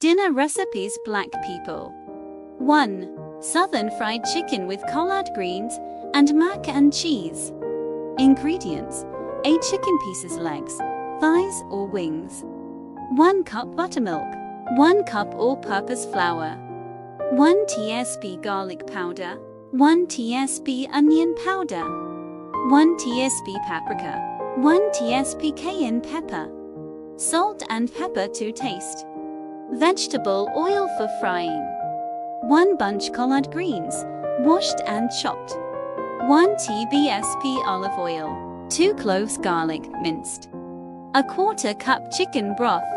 Dinner recipes. Black people. 1. Southern fried chicken with collard greens and mac and cheese. Ingredients: 8 chicken pieces, legs, thighs or wings. 1 cup buttermilk. 1 cup all-purpose flour. 1 tsp garlic powder. 1 tsp onion powder. 1 tsp paprika. 1 tsp cayenne pepper. Salt and pepper to taste. Vegetable oil for frying. 1 bunch collard greens, washed and chopped. 1 tbsp olive oil. 2 cloves garlic, minced. 1/4 cup chicken broth.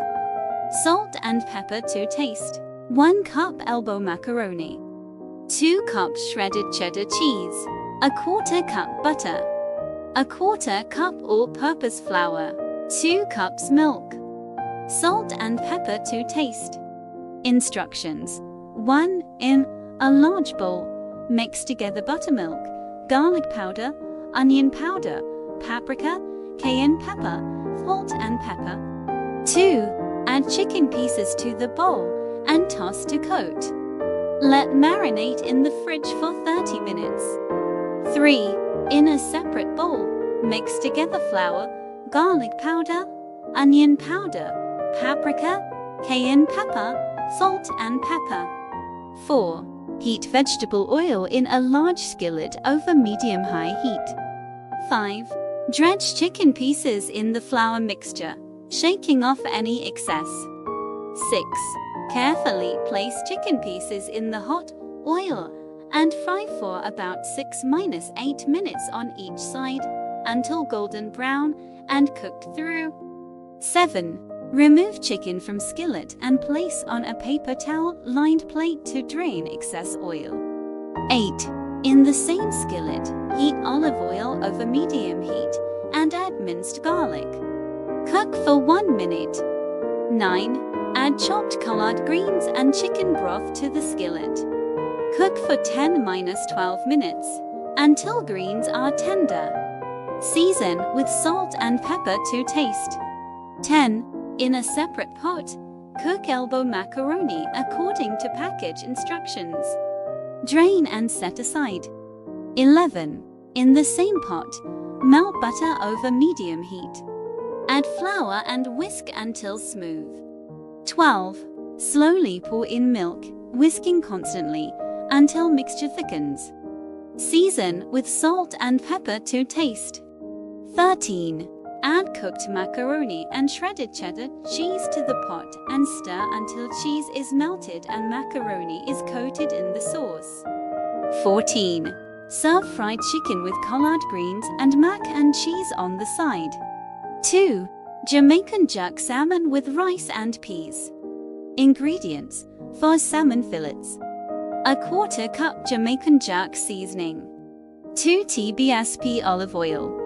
Salt and pepper to taste. 1 cup elbow macaroni. 2 cups shredded cheddar cheese. 1/4 cup butter. 1/4 cup all-purpose flour. 2 cups milk. Salt and pepper to taste. Instructions: 1. In a large bowl, mix together buttermilk, garlic powder, onion powder, paprika, cayenne pepper, salt and pepper. 2. Add chicken pieces to the bowl and toss to coat. Let marinate in the fridge for 30 minutes. 3. In a separate bowl, mix together flour, garlic powder, onion powder, paprika, cayenne pepper, salt and pepper. 4. Heat vegetable oil in a large skillet over medium-high heat. 5. Dredge chicken pieces in the flour mixture, shaking off any excess. 6. Carefully place chicken pieces in the hot oil and fry for about 6–8 minutes on each side until golden brown and cooked through. 7. Remove chicken from skillet and place on a paper towel-lined plate to drain excess oil. 8. In the same skillet, heat olive oil over medium heat and add minced garlic. Cook for 1 minute. 9. Add chopped collard greens and chicken broth to the skillet. Cook for 10–12 minutes until greens are tender. Season with salt and pepper to taste. 10. In a separate pot, cook elbow macaroni according to package instructions. Drain and set aside. 11. In the same pot, melt butter over medium heat. Add flour and whisk until smooth. 12. Slowly pour in milk, whisking constantly until mixture thickens. Season with salt and pepper to taste. 13. Add cooked macaroni and shredded cheddar cheese to the pot and stir until cheese is melted and macaroni is coated in the sauce. 14. Serve fried chicken with collard greens and mac and cheese on the side. 2. Jamaican jerk salmon with rice and peas. Ingredients: 4 salmon fillets. 1/4 cup Jamaican jerk seasoning. 2 tbsp olive oil.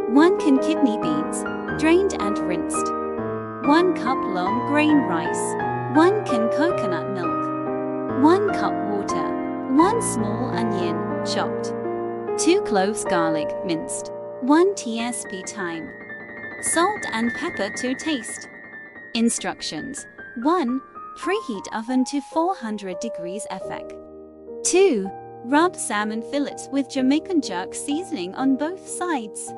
1 can kidney beans, drained and rinsed. 1 cup long grain rice. 1 can coconut milk. 1 cup water. 1 small onion, chopped. 2 cloves garlic, minced. 1 tsp thyme. Salt and pepper to taste. Instructions: 1. Preheat oven to 400 degrees F. 2. Rub salmon fillets with Jamaican jerk seasoning on both sides.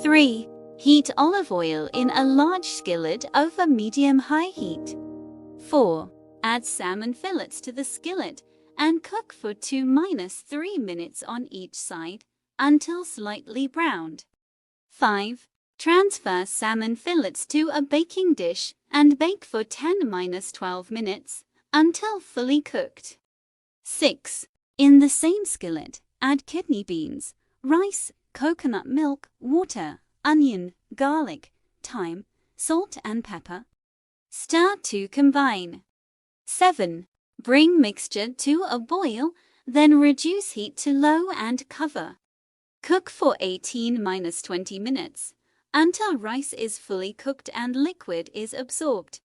3. Heat olive oil in a large skillet over medium-high heat. 4. Add salmon fillets to the skillet and cook for 2–3 minutes on each side until slightly browned. 5. Transfer salmon fillets to a baking dish and bake for 10–12 minutes until fully cooked. 6. In the same skillet, add kidney beans, rice, coconut milk, water, onion, garlic, thyme, salt and pepper. Stir to combine. 7. Bring mixture to a boil, then reduce heat to low and cover. Cook for 18–20 minutes until rice is fully cooked and liquid is absorbed.